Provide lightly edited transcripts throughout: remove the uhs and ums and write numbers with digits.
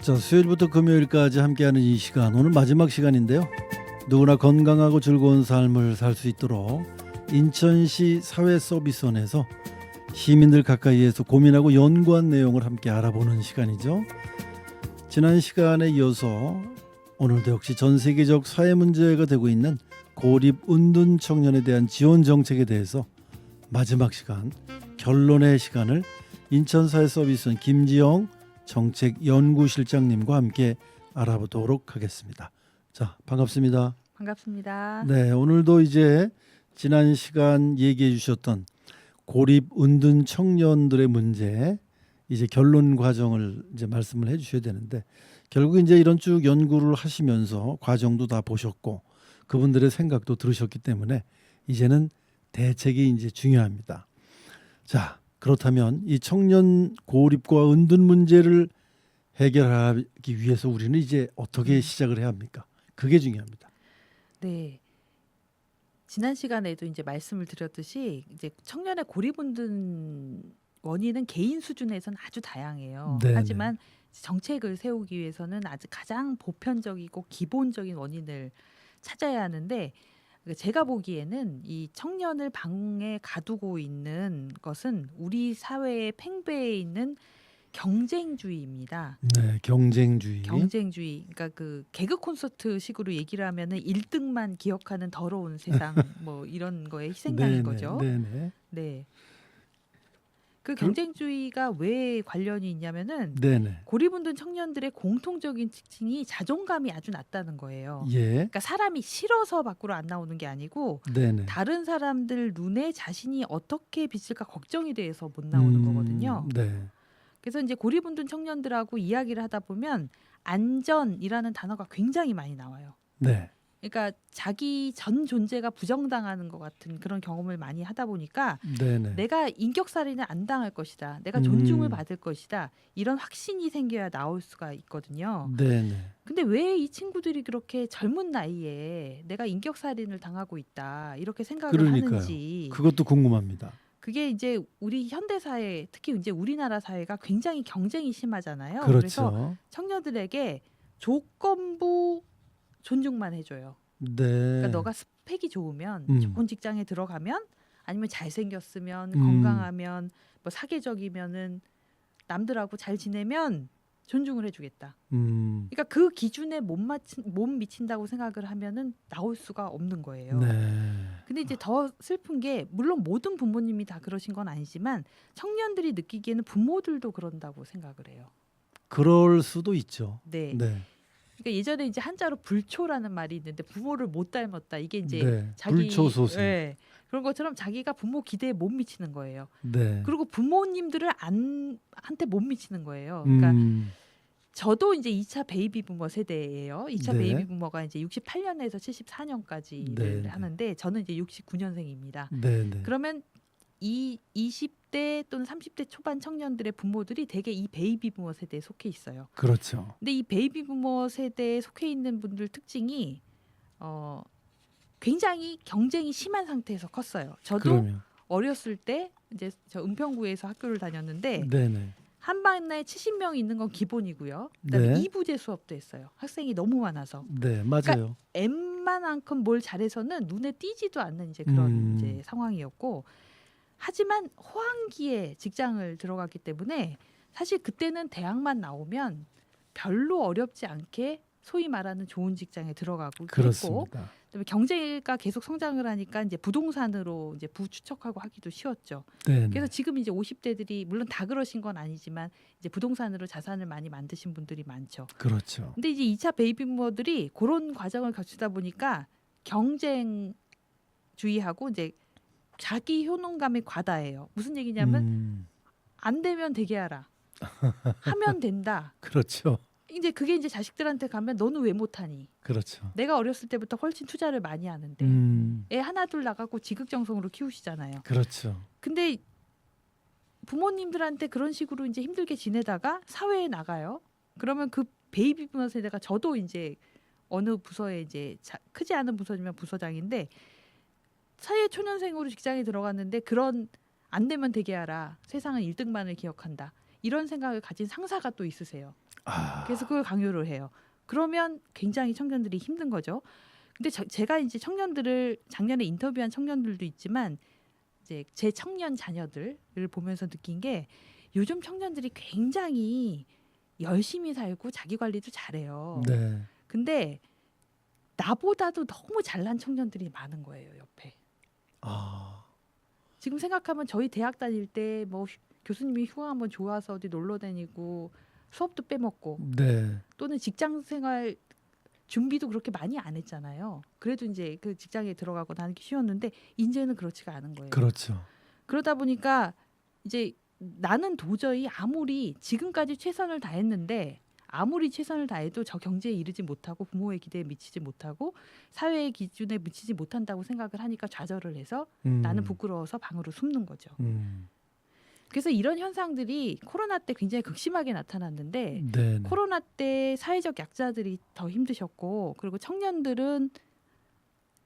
자, 수요일부터 금요일까지 함께하는 이 시간, 오늘 마지막 시간인데요. 누구나 건강하고 즐거운 삶을 살 수 있도록 인천시 사회서비스원에서 시민들 가까이에서 고민하고 연구한 내용을 함께 알아보는 시간이죠. 지난 시간에 이어서 오늘도 역시 전 세계적 사회 문제가 되고 있는 고립 은둔 청년에 대한 지원 정책에 대해서 마지막 시간, 결론의 시간을 인천사회서비스원 김지영 정책연구실장님과 함께 알아보도록 하겠습니다. 자, 반갑습니다. 반갑습니다. 네, 오늘도 이제 지난 시간 얘기해 주셨던 고립 은둔 청년들의 문제, 이제 결론 과정을 이제 말씀을 해 주셔야 되는데, 결국 이제 이런 쭉 연구를 하시면서 과정도 다 보셨고 그분들의 생각도 들으셨기 때문에 이제는 대책이 이제 중요합니다. 자, 그렇다면 이 청년 고립과 은둔 문제를 해결하기 위해서 우리는 이제 어떻게 시작을 해야 합니까? 그게 중요합니다. 네. 지난 시간에도 이제 말씀을 드렸듯이 이제 청년의 고립운둔 원인은 개인 수준에서는 아주 다양해요. 네네. 하지만 정책을 세우기 위해서는 아주 가장 보편적이고 기본적인 원인을 찾아야 하는데, 제가 보기에는 이 청년을 방에 가두고 있는 것은 우리 사회의 팽배해 있는 경쟁주의입니다. 네, 경쟁주의. 경쟁주의. 그러니까 그 개그 콘서트 식으로 얘기를 하면은 1등만 기억하는 더러운 세상 뭐 이런 거에 희생당인 네네, 거죠. 네네. 네. 그 경쟁주의가 왜 관련이 있냐면은 네네. 고립운둔 청년들의 공통적인 특징이 자존감이 아주 낮다는 거예요. 예. 그러니까 사람이 싫어서 밖으로 안 나오는 게 아니고 네네. 다른 사람들 눈에 자신이 어떻게 비칠까 걱정이 돼서 못 나오는 거거든요. 네. 그래서 이제 고립운둔 청년들하고 이야기를 하다 보면 안전이라는 단어가 굉장히 많이 나와요. 네. 그러니까 자기 전 존재가 부정당하는 것 같은 그런 경험을 많이 하다 보니까 네네. 내가 인격살인을 안 당할 것이다. 내가 존중을 음. 받을 것이다. 이런 확신이 생겨야 나올 수가 있거든요. 네네. 근데 왜 이 친구들이 그렇게 젊은 나이에 내가 인격살인을 당하고 있다 이렇게 생각을 그러니까요. 하는지, 그것도 궁금합니다. 그게 이제 우리 현대 사회, 특히 이제 우리나라 사회가 굉장히 경쟁이 심하잖아요. 그렇죠. 그래서 청년들에게 조건부 존중만 해줘요. 네. 그러니까 너가 스펙이 좋으면, 좋은 직장에 들어가면, 아니면 잘생겼으면, 건강하면, 뭐 사계적이면은, 남들하고 잘 지내면 존중을 해주겠다. 그러니까 그 기준에 못 미친다고 생각을 하면은 나올 수가 없는 거예요. 네. 근데 이제 더 슬픈 게, 물론 모든 부모님이 다 그러신 건 아니지만 청년들이 느끼기에는 부모들도 그런다고 생각을 해요. 그럴 수도 있죠. 네. 네. 그러니까 예전에 이제 한자로 불초라는 말이 있는데, 부모를 못 닮았다. 이게 이제 네. 자기 불초소생. 네. 그런 것처럼 자기가 부모 기대에 못 미치는 거예요. 네. 그리고 부모님들을 한테 못 미치는 거예요. 그러니까 저도 이제 2차 베이비 부머 세대예요. 2차 네. 베이비 부머가 이제 68년에서 74년까지를 네. 하는데, 저는 이제 69년생입니다. 네네. 그러면 이 20대 또는 30대 초반 청년들의 부모들이 대개 이 베이비 부머 세대에 속해 있어요. 그렇죠. 근데 이 베이비 부머 세대에 속해 있는 분들 특징이 굉장히 경쟁이 심한 상태에서 컸어요. 저도 그러면. 어렸을 때 이제 저 은평구에서 학교를 다녔는데 네네. 한 반에 70명이 있는 건 기본이고요. 그다음에 네. 2부제 수업도 했어요. 학생이 너무 많아서. 네, 맞아요. 웬만한큼 뭘 잘해서는 눈에 띄지도 않는 이제 그런 이제 상황이었고, 하지만 호황기에 직장을 들어갔기 때문에 사실 그때는 대학만 나오면 별로 어렵지 않게 소위 말하는 좋은 직장에 들어가고 했고, 그렇습니다. 그다음에 경제가 계속 성장을 하니까 이제 부동산으로 이제 부추척하고 하기도 쉬웠죠. 네네. 그래서 지금 이제 50대들이 물론 다 그러신 건 아니지만 이제 부동산으로 자산을 많이 만드신 분들이 많죠. 그렇죠. 근데 이제 2차 베이비부머들이 그런 과정을 거치다 보니까 경쟁주의하고 이제 자기 효능감이 과다해요. 무슨 얘기냐면 안 되면 되게 하라. 하면 된다. 그렇죠. 이제 그게 이제 자식들한테 가면 너는 왜 못하니? 그렇죠. 내가 어렸을 때부터 훨씬 투자를 많이 하는데 애 하나 둘 나가고 지극정성으로 키우시잖아요. 그렇죠. 근데 부모님들한테 그런 식으로 이제 힘들게 지내다가 사회에 나가요. 그러면 그 베이비 부머 세대가, 저도 이제 어느 부서에 이제 크지 않은 부서지만 부서장인데, 사회 초년생으로 직장에 들어갔는데 그런 안 되면 되게 하라. 세상은 1등만을 기억한다. 이런 생각을 가진 상사가 또 있으세요. 그래서 그걸 강요를 해요. 그러면 굉장히 청년들이 힘든 거죠. 근데 제가 이제 청년들을 작년에 인터뷰한 청년들도 있지만 이제 제 청년 자녀들을 보면서 느낀 게 요즘 청년들이 굉장히 열심히 살고 자기 관리도 잘해요. 네. 근데 나보다도 너무 잘난 청년들이 많은 거예요, 옆에. 아. 지금 생각하면 저희 대학 다닐 때 뭐 교수님이 휴가 한번 좋아서 어디 놀러 다니고 수업도 빼먹고 네. 또는 직장 생활 준비도 그렇게 많이 안 했잖아요. 그래도 이제 그 직장에 들어가고 나는 게 쉬웠는데 이제는 그렇지가 않은 거예요. 그렇죠. 그러다 보니까 이제 나는 도저히 아무리 지금까지 최선을 다했는데 아무리 최선을 다해도 저 경제에 이르지 못하고 부모의 기대에 미치지 못하고 사회의 기준에 미치지 못한다고 생각을 하니까 좌절을 해서 나는 부끄러워서 방으로 숨는 거죠. 그래서 이런 현상들이 코로나 때 굉장히 극심하게 나타났는데 네네. 코로나 때 사회적 약자들이 더 힘드셨고 그리고 청년들은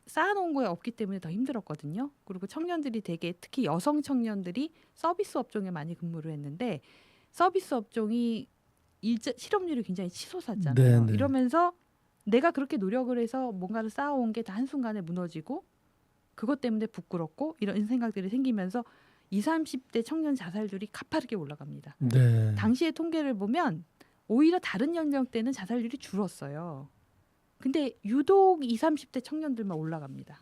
쌓아놓은 거에 없기 때문에 더 힘들었거든요. 그리고 청년들이 되게 특히 여성 청년들이 서비스 업종에 많이 근무를 했는데 서비스 업종이 실업률이 굉장히 치솟았잖아요. 네네. 이러면서 내가 그렇게 노력을 해서 뭔가를 쌓아온 게 다 한순간에 무너지고 그것 때문에 부끄럽고 이런 생각들이 생기면서 20, 30대 청년 자살률이 가파르게 올라갑니다. 네. 당시의 통계를 보면 오히려 다른 연령대는 자살률이 줄었어요. 근데 유독 20, 30대 청년들만 올라갑니다.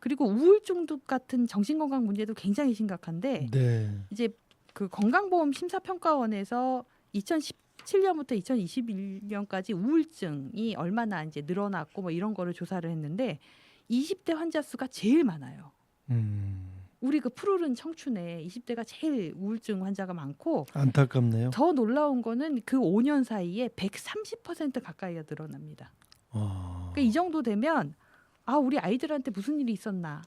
그리고 우울증 같은 정신건강 문제도 굉장히 심각한데 네. 이제 그 건강보험 심사평가원에서 2017년부터 2021년까지 우울증이 얼마나 이제 늘어났고 뭐 이런 거를 조사를 했는데 20대 환자 수가 제일 많아요. 우리 그 푸르른 청춘에 20대가 제일 우울증 환자가 많고 안타깝네요. 더 놀라운 거는 그 5년 사이에 130% 가까이가 늘어납니다. 그러니까 이 정도 되면 아 우리 아이들한테 무슨 일이 있었나.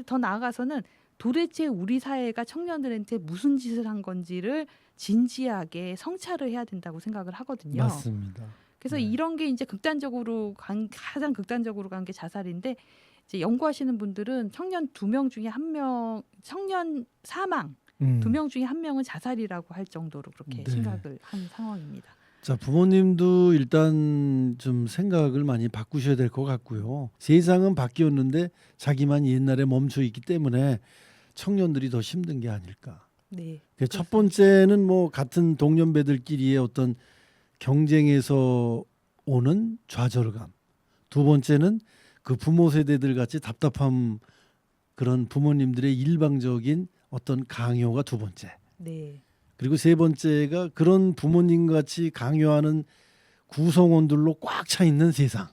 더 나아가서는 도대체 우리 사회가 청년들한테 무슨 짓을 한 건지를 진지하게 성찰을 해야 된다고 생각을 하거든요. 맞습니다. 그래서 네. 이런 게 이제 가장 극단적으로 간 게 자살인데 이제 연구하시는 분들은 청년 2명 중에 1명, 청년 사망 2명 중에 1명은 자살이라고 할 정도로 그렇게 네. 심각을 한 상황입니다. 자, 부모님도 일단 좀 생각을 많이 바꾸셔야 될 것 같고요. 세상은 바뀌었는데 자기만 옛날에 멈춰 있기 때문에 청년들이 더 힘든 게 아닐까. 네. 첫 번째는 뭐 같은 동년배들끼리의 어떤 경쟁에서 오는 좌절감. 두 번째는 그 부모 세대들 같이 답답함, 그런 부모님들의 일방적인 어떤 강요가 두 번째. 네. 그리고 세 번째가 그런 부모님 같이 강요하는 구성원들로 꽉 차 있는 세상.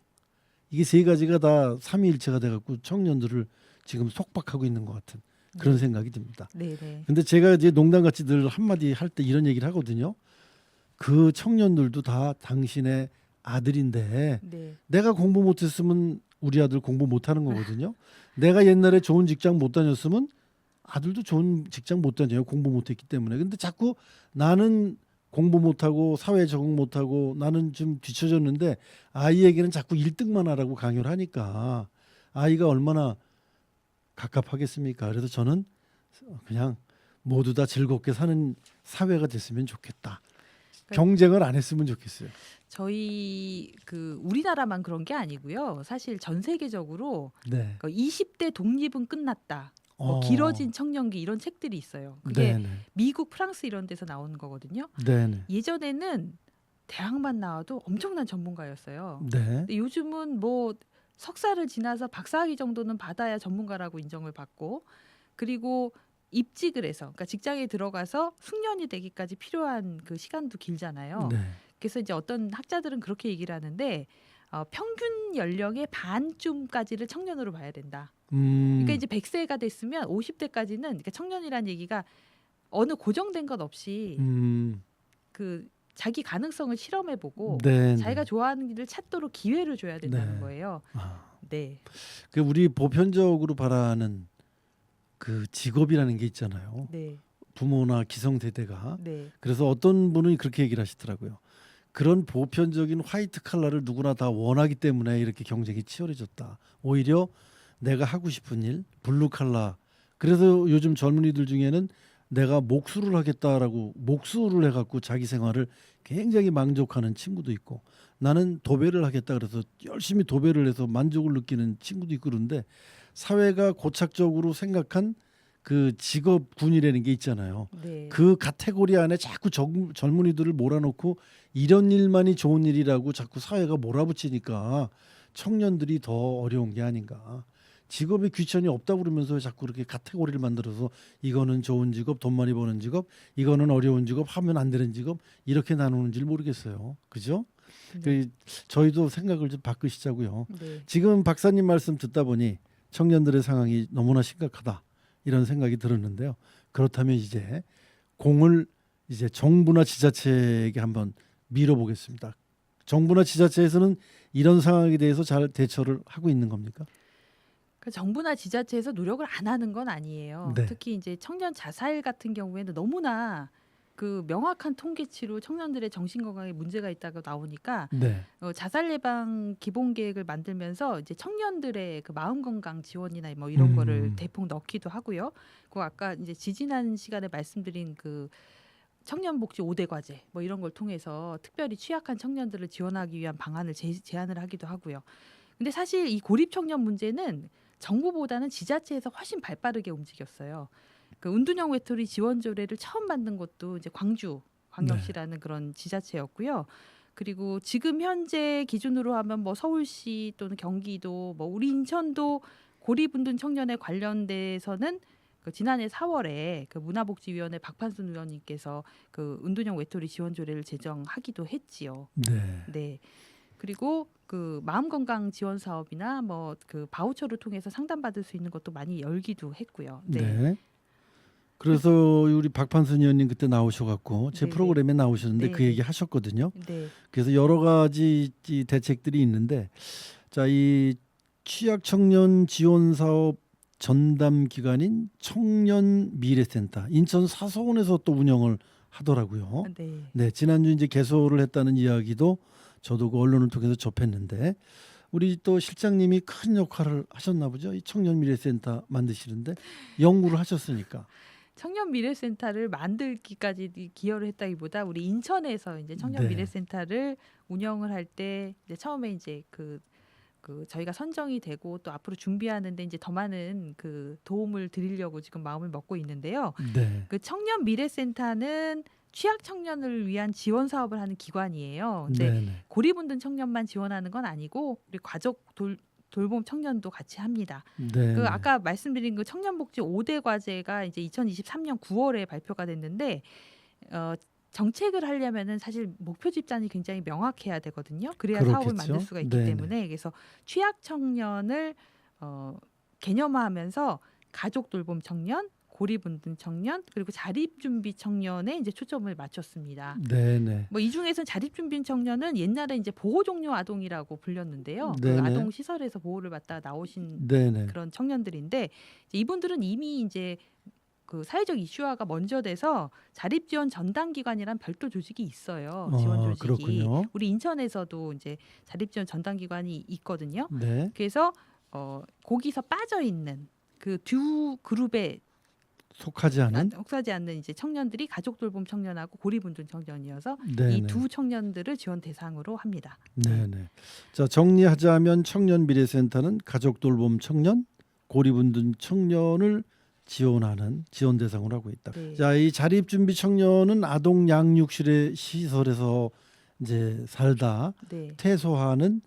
이게 세 가지가 다 삼위일체가 돼갖고 청년들을 지금 속박하고 있는 것 같은 그런 생각이 듭니다. 네. 근데 제가 이제 농담같이 늘 한마디 할 때 이런 얘기를 하거든요. 그 청년들도 다 당신의 아들인데 네. 내가 공부 못했으면 우리 아들 공부 못하는 거거든요. 내가 옛날에 좋은 직장 못 다녔으면 아들도 좋은 직장 못 다녀요. 공부 못했기 때문에. 근데 자꾸 나는 공부 못하고 사회 적응 못하고 나는 좀 뒤처졌는데 아이에게는 자꾸 1등만 하라고 강요를 하니까 아이가 얼마나 갑갑하겠습니까? 그래서 저는 그냥 모두 다 즐겁게 사는 사회가 됐으면 좋겠다. 경쟁을 안 했으면 좋겠어요. 저희 그 우리나라만 그런 게 아니고요. 사실 전 세계적으로 네. 20대 독립은 끝났다. 뭐 길어진 청년기 이런 책들이 있어요. 그게 네네. 미국, 프랑스 이런 데서 나오는 거거든요. 네네. 예전에는 대학만 나와도 엄청난 전문가였어요. 네. 근데 요즘은 뭐 석사를 지나서 박사학위 정도는 받아야 전문가라고 인정을 받고 그리고 입직을 해서 그러니까 직장에 들어가서 숙련이 되기까지 필요한 그 시간도 길잖아요. 네. 그래서 이제 어떤 학자들은 그렇게 얘기를 하는데 평균 연령의 반쯤까지를 청년으로 봐야 된다. 그러니까 이제 100세가 됐으면 50대까지는 그러니까 청년이라는 얘기가 어느 고정된 것 없이 그 자기 가능성을 실험해보고 네. 자기가 좋아하는 일을 찾도록 기회를 줘야 된다는 네. 거예요. 네. 그 우리 보편적으로 바라는 그 직업이라는 게 있잖아요. 네. 부모나 기성세대가. 네. 그래서 어떤 분은 그렇게 얘기를 하시더라고요. 그런 보편적인 화이트 칼라를 누구나 다 원하기 때문에 이렇게 경쟁이 치열해졌다. 오히려 내가 하고 싶은 일, 블루 칼라. 그래서 요즘 젊은이들 중에는 내가 목수를 하겠다라고 목수를 해갖고 자기 생활을 굉장히 만족하는 친구도 있고, 나는 도배를 하겠다 그래서 열심히 도배를 해서 만족을 느끼는 친구도 있고, 그런데 사회가 고착적으로 생각한 그 직업군이라는 게 있잖아요. 네. 그 카테고리 안에 자꾸 젊은이들을 몰아놓고 이런 일만이 좋은 일이라고 자꾸 사회가 몰아붙이니까 청년들이 더 어려운 게 아닌가. 직업에 귀천이 없다고 그러면서 자꾸 그렇게 카테고리를 만들어서 이거는 좋은 직업, 돈 많이 버는 직업, 이거는 어려운 직업, 하면 안 되는 직업, 이렇게 나누는지 모르겠어요. 그죠? 네. 그 저희도 생각을 좀 바꾸시자고요. 네. 지금 박사님 말씀 듣다 보니 청년들의 상황이 너무나 심각하다, 이런 생각이 들었는데요. 그렇다면 이제 공을 이제 정부나 지자체에게 한번 밀어보겠습니다. 정부나 지자체에서는 이런 상황에 대해서 잘 대처를 하고 있는 겁니까? 그 정부나 지자체에서 노력을 안 하는 건 아니에요. 네. 특히 이제 청년 자살 같은 경우에는 너무나 그 명확한 통계치로 청년들의 정신 건강에 문제가 있다고 나오니까 네. 자살 예방 기본 계획을 만들면서 이제 청년들의 그 마음 건강 지원이나 뭐 이런 거를 대폭 넣기도 하고요. 그 아까 이제 지지난 시간에 말씀드린 그 청년복지 5대 과제 뭐 이런 걸 통해서 특별히 취약한 청년들을 지원하기 위한 방안을 제안을 하기도 하고요. 근데 사실 이 고립 청년 문제는 정부보다는 지자체에서 훨씬 발빠르게 움직였어요. 그 은둔형 외톨이 지원 조례를 처음 만든 것도 이제 광주 광역시라는 그런 지자체였고요. 그리고 지금 현재 기준으로 하면 뭐 서울시 또는 경기도, 뭐 우리 인천도 고립운둔 청년에 관련돼서는 그 지난해 4월에 그 문화복지위원회 박판순 의원님께서 그 은둔형 외톨이 지원 조례를 제정하기도 했지요. 네. 네. 그리고 그 마음 건강 지원 사업이나 뭐 그 바우처를 통해서 상담받을 수 있는 것도 많이 열기도 했고요. 네. 네. 그래서 우리 박판순 의원님 그때 나오셔갖고 제 네네. 프로그램에 나오셨는데 그 네네. 얘기 하셨거든요. 네. 그래서 여러 가지 이 대책들이 있는데, 자, 이 취약 청년 지원 사업 전담 기관인 청년 미래센터 인천 사서원에서 또 운영을 하더라고요. 네. 네, 지난주 이제 개소를 했다는 이야기도 저도 그 언론을 통해서 접했는데, 우리 또 실장님이 큰 역할을 하셨나 보죠. 이 청년 미래센터 만드시는데 연구를 하셨으니까. 청년 미래센터를 만들기까지 기여를 했다기보다 우리 인천에서 이제 청년 네. 미래센터를 운영을 할 때 이제 처음에 이제 그 저희가 선정이 되고 또 앞으로 준비하는데 이제 더 많은 그 도움을 드리려고 지금 마음을 먹고 있는데요. 네. 그 청년 미래센터는 취약 청년을 위한 지원 사업을 하는 기관이에요. 근데 네. 네. 고립운둔 청년만 지원하는 건 아니고 우리 가족 돌봄 청년도 같이 합니다. 네. 그 아까 말씀드린 그 청년복지 5대 과제가 이제 2023년 9월에 발표가 됐는데 정책을 하려면은 사실 목표 집단이 굉장히 명확해야 되거든요. 그래야 사업을 그렇겠죠. 만들 수가 있기 네네. 때문에 그래서 취약 청년을 개념화하면서 가족 돌봄 청년, 고립운둔 청년, 그리고 자립준비 청년에 이제 초점을 맞췄습니다. 네네. 뭐 이 중에서 자립준비 청년은 옛날에 이제 보호종료 아동이라고 불렸는데요. 그 네네. 아동 시설에서 보호를 받다 나오신 네네. 그런 청년들인데 이제 이분들은 이미 이제 그 사회적 이슈화가 먼저 돼서 자립지원 전담기관이란 별도 조직이 있어요. 지원 조직이. 그렇군요. 우리 인천에서도 이제 자립지원 전담기관이 있거든요. 네. 그래서 거기서 빠져 있는 그 두 그룹에 속하지 않은. 속하지 않는 이제 청년들이 가족 돌봄 청년하고 고립운둔 청년이어서 네네. 이 두 청년들을 지원 대상으로 합니다. 네네. 자, 정리하자면 청년 미래센터는 가족 돌봄 청년, 고립운둔 청년을 지원하는 지원 대상으로 하고 있다. 네. 자, 이 자립준비 청년은 아동 양육실의 시설에서 이제 살다 네. 퇴소하는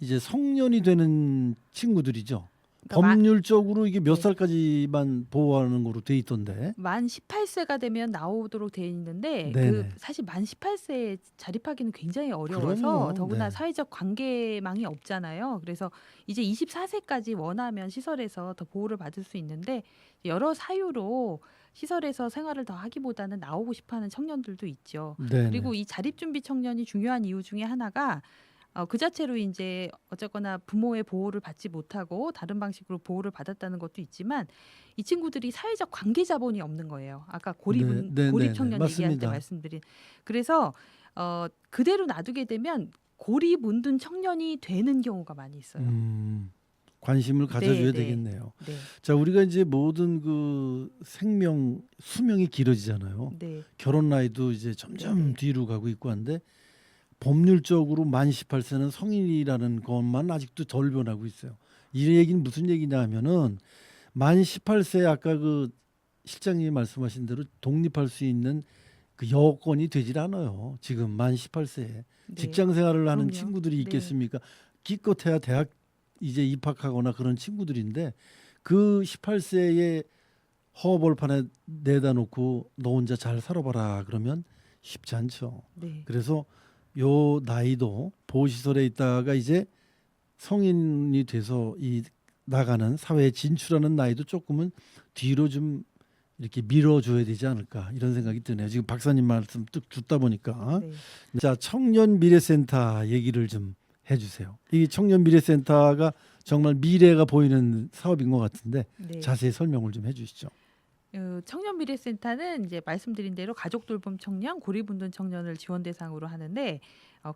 이제 성년이 되는 친구들이죠. 그러니까 법률적으로 이게 몇 네. 살까지만 보호하는 거로 돼 있던데. 만 18세가 되면 나오도록 돼 있는데 그 네네. 사실 만 18세에 자립하기는 굉장히 어려워서 그럼요. 더구나 네. 사회적 관계망이 없잖아요. 그래서 이제 24세까지 원하면 시설에서 더 보호를 받을 수 있는데 여러 사유로 시설에서 생활을 더 하기보다는 나오고 싶어하는 청년들도 있죠. 네네. 그리고 이 자립준비 청년이 중요한 이유 중에 하나가 그 자체로 이제 어쨌거나 부모의 보호를 받지 못하고 다른 방식으로 보호를 받았다는 것도 있지만 이 친구들이 사회적 관계 자본이 없는 거예요. 아까 고립 청년 얘기할 때 말씀드린. 그래서 그대로 놔두게 되면 고립운둔 청년이 되는 경우가 많이 있어요. 관심을 가져줘야 네, 되겠네요. 네, 자, 우리가 이제 모든 그 수명이 길어지잖아요. 네, 결혼 나이도 이제 점점 네. 뒤로 가고 있고 한데 법률적으로 만 18세는 성인이라는 것만 아직도 덜 변하고 있어요. 이 얘기는 무슨 얘기냐 하면은 만 18세 아까 그 실장님이 말씀하신 대로 독립할 수 있는 그 여건이 되질 않아요. 지금 만 18세에 네. 직장 생활을 하는 그럼요. 친구들이 네. 있겠습니까? 기껏해야 대학 이제 입학하거나 그런 친구들인데 그 18세에 허벌판에 내다 놓고 너 혼자 잘 살아봐라 그러면 쉽지 않죠. 네. 그래서 요 나이도 보호시설에 있다가 이제 성인이 돼서 이 나가는 사회에 진출하는 나이도 조금은 뒤로 좀 이렇게 밀어줘야 되지 않을까 이런 생각이 드네요. 지금 박사님 말씀 쭉 듣다 보니까 네. 자 청년 미래센터 얘기를 좀 해주세요. 이 청년 미래센터가 정말 미래가 보이는 사업인 것 같은데 네. 자세히 설명을 좀 해주시죠. 청년 미래센터는 이제 말씀드린 대로 가족 돌봄 청년, 고립운둔 청년을 지원 대상으로 하는데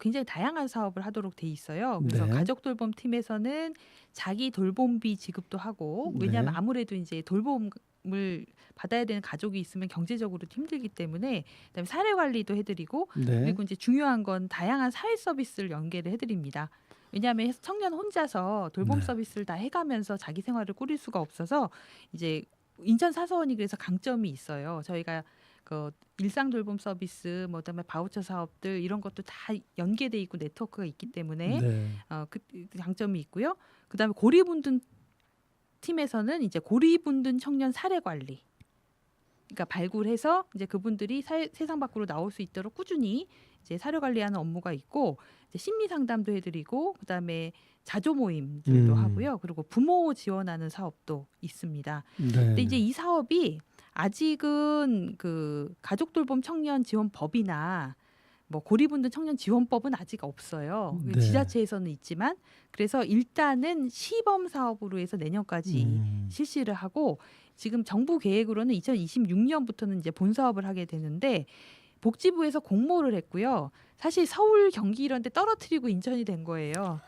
굉장히 다양한 사업을 하도록 돼 있어요. 그래서 네. 가족 돌봄 팀에서는 자기 돌봄비 지급도 하고 왜냐하면 네. 아무래도 이제 돌봄을 받아야 되는 가족이 있으면 경제적으로 힘들기 때문에 그다음에 사례 관리도 해드리고 네. 그리고 이제 중요한 건 다양한 사회 서비스를 연계를 해드립니다. 왜냐하면 청년 혼자서 돌봄 네. 서비스를 다 해가면서 자기 생활을 꾸릴 수가 없어서 이제 인천 사서원이 그래서 강점이 있어요. 저희가 그 일상 돌봄 서비스, 뭐 그다음에 바우처 사업들 이런 것도 다 연계돼 있고 네트워크가 있기 때문에 네. 그 장점이 있고요. 그다음에 고립운둔 팀에서는 이제 고립운둔 청년 사례 관리. 그러니까 발굴해서 이제 그분들이 세상 밖으로 나올 수 있도록 꾸준히 이제 사료 관리하는 업무가 있고 이제 심리 상담도 해드리고 그다음에 자조 모임들도 하고요. 그리고 부모 지원하는 사업도 있습니다. 네. 근데 이제 이 사업이 아직은 그 가족 돌봄 청년 지원법이나 뭐 고립운둔 청년 지원법은 아직 없어요. 네. 지자체에서는 있지만 그래서 일단은 시범 사업으로 해서 내년까지 실시를 하고 지금 정부 계획으로는 2026년부터는 이제 본 사업을 하게 되는데 복지부에서 공모를 했고요. 사실 서울, 경기 이런 데 떨어뜨리고 인천이 된 거예요.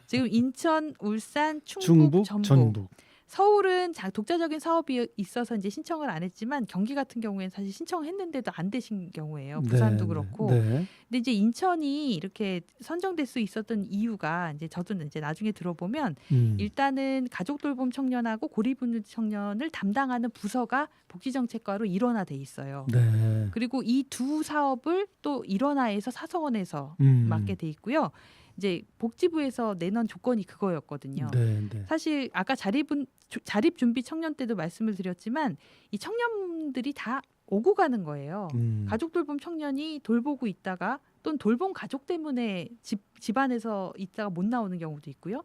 지금 인천, 울산, 충북, 전북. 서울은 독자적인 사업이 있어서 이제 신청을 안 했지만 경기 같은 경우에는 사실 신청했는데도 안 되신 경우예요. 부산도 네. 그렇고. 네. 근데 이제 인천이 이렇게 선정될 수 있었던 이유가 이제 저도 이제 나중에 들어보면 일단은 가족 돌봄 청년하고 고립운둔 청년을 담당하는 부서가 복지정책과로 일원화돼 있어요. 네. 그리고 이 두 사업을 또 일원화해서 사서원에서 맡게 돼 있고요. 이제 복지부에서 내놓은 조건이 그거였거든요. 네. 네. 사실 아까 자립 준비 청년 때도 말씀을 드렸지만 이 청년들이 다 오고 가는 거예요. 가족 돌봄 청년이 돌보고 있다가 또는 돌봄 가족 때문에 집안에서 있다가 못 나오는 경우도 있고요.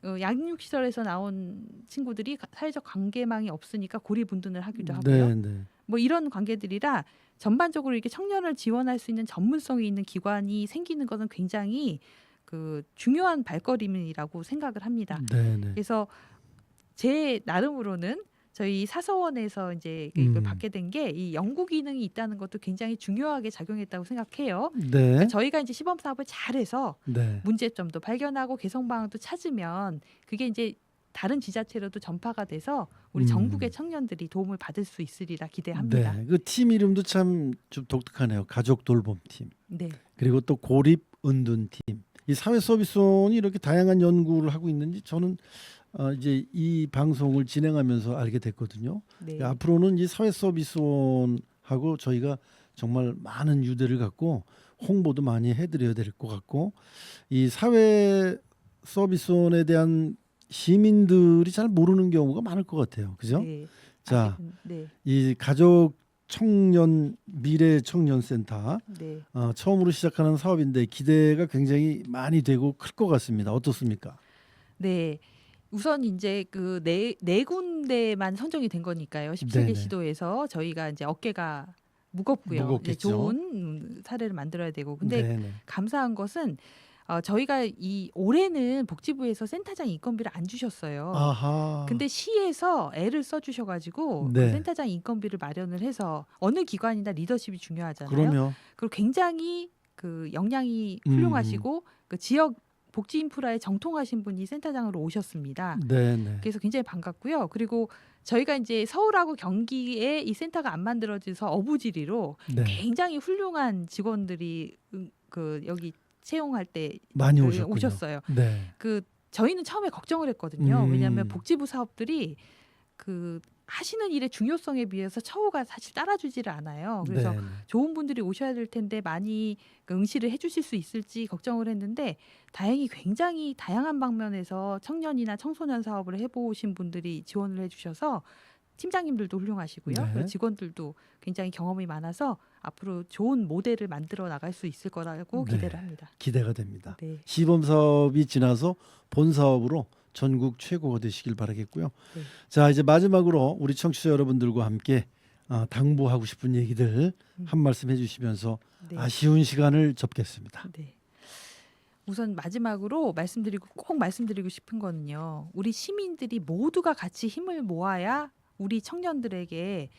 양육시설에서 나온 친구들이 사회적 관계망이 없으니까 고립운둔을 하기도 하고요. 네. 네. 뭐 이런 관계들이라 전반적으로 이렇게 청년을 지원할 수 있는 전문성이 있는 기관이 생기는 것은 굉장히 그 중요한 발걸음이라고 생각을 합니다. 네. 네. 그래서 제 나름으로는 저희 사서원에서 이제 이걸 받게 된 게 이 연구 기능이 있다는 것도 굉장히 중요하게 작용했다고 생각해요. 네. 그러니까 저희가 이제 시범 사업을 잘해서 네. 문제점도 발견하고 개선 방안도 찾으면 그게 이제 다른 지자체로도 전파가 돼서 우리 전국의 청년들이 도움을 받을 수 있으리라 기대합니다. 네. 그 팀 이름도 참 좀 독특하네요. 가족 돌봄 팀. 네. 그리고 또 고립 은둔 팀. 이 사회 서비스원이 이렇게 다양한 연구를 하고 있는지 저는 이제 이 방송을 진행하면서 알게 됐거든요. 네. 앞으로는 이 사회 서비스원하고 저희가 정말 많은 유대를 갖고 홍보도 많이 해드려야 될 것 같고 이 사회 서비스원에 대한 시민들이 잘 모르는 경우가 많을 것 같아요. 그죠? 네. 자, 네. 이 가족 청년 미래 청년 센터 네. 처음으로 시작하는 사업인데 기대가 굉장히 많이 되고 클 것 같습니다. 어떻습니까? 네. 우선 이제 그 네 군데만 선정이 된 거니까요. 17개 네네. 시도에서 저희가 이제 어깨가 무겁고요. 이제 무겁겠죠. 좋은 사례를 만들어야 되고. 근데 네네. 감사한 것은 저희가 이 올해는 복지부에서 센터장 인건비를 안 주셨어요. 아하. 근데 시에서 애를 써주셔가지고 네. 그 센터장 인건비를 마련을 해서 어느 기관이나 리더십이 중요하잖아요. 그러면 그리고 굉장히 그 역량이 훌륭하시고 그 지역 복지 인프라에 정통하신 분이 센터장으로 오셨습니다. 네, 네. 그래서 굉장히 반갑고요. 그리고 저희가 이제 서울하고 경기에 이 센터가 안 만들어져서 어부지리로 네. 굉장히 훌륭한 직원들이 그 여기 채용할 때 많이 그 오셨군요. 오셨어요. 네. 그 저희는 처음에 걱정을 했거든요. 음. 왜냐하면 복지부 사업들이 그 하시는 일의 중요성에 비해서 처우가 사실 따라주지를 않아요. 그래서 네, 네. 좋은 분들이 오셔야 될 텐데 많이 그 응시를 해주실 수 있을지 걱정을 했는데 다행히 굉장히 다양한 방면에서 청년이나 청소년 사업을 해보신 분들이 지원을 해주셔서 팀장님들도 훌륭하시고요. 네. 그리고 직원들도 굉장히 경험이 많아서 앞으로 좋은 모델을 만들어 나갈 수 있을 거라고 네. 기대를 합니다. 기대가 됩니다. 네. 시범 사업이 지나서 본 사업으로 전국 최고가 되시길 바라겠고요. 네. 자, 이제 마지막으로 우리 청취자 여러분들과 함께 당부하고 싶은 얘기들 한 말씀 해주시면서 네. 아쉬운 시간을 접겠습니다. 네. 우선 마지막으로 꼭 말씀드리고 싶은 거는요. 우리 시민들이 모두가 같이 힘을 모아야 우리 청년들에게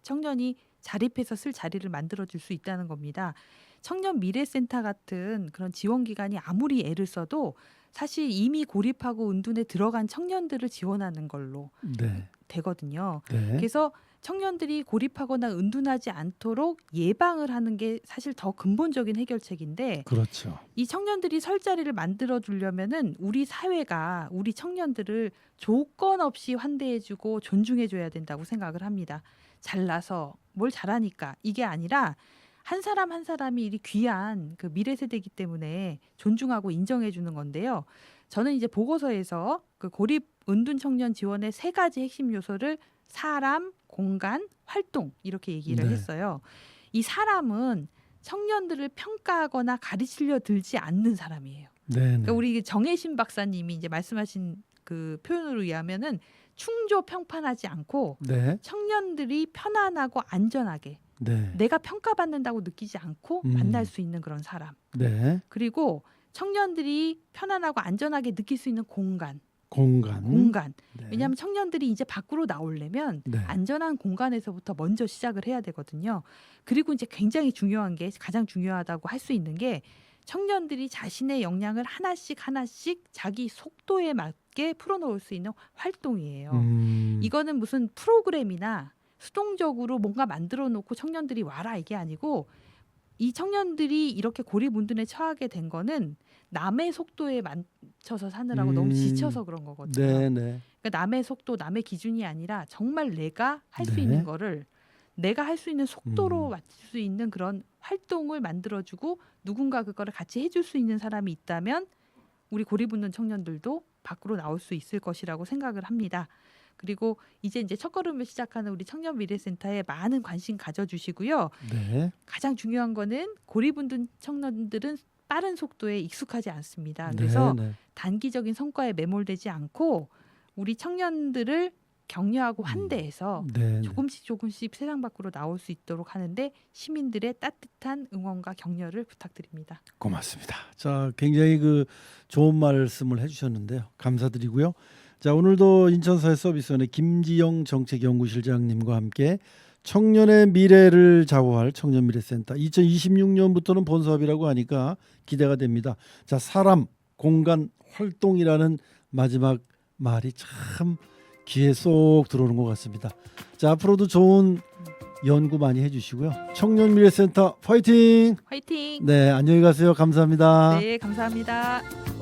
청년이 자립해서 쓸 자리를 만들어줄 수 있다는 겁니다. 청년 미래센터 같은 그런 지원기관이 아무리 애를 써도 사실 이미 고립하고 은둔에 들어간 청년들을 지원하는 걸로 네. 되거든요. 네. 그래서 청년들이 고립하거나 은둔하지 않도록 예방을 하는 게 사실 더 근본적인 해결책인데 그렇죠. 이 청년들이 설 자리를 만들어 주려면은 우리 사회가 우리 청년들을 조건 없이 환대해주고 존중해줘야 된다고 생각을 합니다. 잘나서 뭘 잘하니까 이게 아니라 한 사람 한 사람이 이 귀한 그 미래 세대이기 때문에 존중하고 인정해주는 건데요. 저는 이제 보고서에서 그 고립 은둔 청년 지원의 3가지 핵심 요소를 사람, 공간, 활동 이렇게 얘기를 네. 했어요. 이 사람은 청년들을 평가하거나 가르치려 들지 않는 사람이에요. 네. 네. 그러니까 우리 정혜신 박사님이 이제 말씀하신 그 표현으로 의하면은 충조 평판하지 않고 네. 청년들이 편안하고 안전하게 네. 내가 평가받는다고 느끼지 않고 만날 수 있는 그런 사람. 네. 그리고 청년들이 편안하고 안전하게 느낄 수 있는 공간. 네. 왜냐하면 청년들이 이제 밖으로 나오려면 네. 안전한 공간에서부터 먼저 시작을 해야 되거든요. 그리고 이제 굉장히 중요한 게 가장 중요하다고 할 수 있는 게 청년들이 자신의 역량을 하나씩 자기 속도에 맞게 풀어놓을 수 있는 활동이에요. 이거는 무슨 프로그램이나 수동적으로 뭔가 만들어 놓고 청년들이 와라 이게 아니고 이 청년들이 이렇게 고립운둔에 처하게 된 거는 남의 속도에 맞춰서 사느라고 너무 지쳐서 그런 거거든요. 네, 네. 그러니까 남의 속도, 남의 기준이 아니라 정말 내가 할 수 네. 있는 거를 내가 할 수 있는 속도로 맞출 수 있는 그런 활동을 만들어주고 누군가 그거를 같이 해줄 수 있는 사람이 있다면 우리 고립운둔 청년들도 밖으로 나올 수 있을 것이라고 생각을 합니다. 그리고 이제 첫걸음을 시작하는 우리 청년 미래센터에 많은 관심 가져주시고요. 네. 가장 중요한 거는 고립운둔 청년들은 빠른 속도에 익숙하지 않습니다. 그래서 네. 단기적인 성과에 매몰되지 않고 우리 청년들을 격려하고 환대해서 네. 조금씩 세상 밖으로 나올 수 있도록 하는데 시민들의 따뜻한 응원과 격려를 부탁드립니다. 고맙습니다. 자, 굉장히 그 좋은 말씀을 해주셨는데요. 감사드리고요. 자, 오늘도 인천사회서비스원의 김지영 정책연구실장님과 함께 청년의 미래를 좌우할 청년미래센터 2026년부터는 본사업이라고 하니까 기대가 됩니다. 자, 사람, 공간, 활동이라는 마지막 말이 참 귀에 쏙 들어오는 것 같습니다. 자, 앞으로도 좋은 연구 많이 해주시고요. 청년미래센터 파이팅! 화이팅! 네, 안녕히 가세요. 감사합니다. 네, 감사합니다.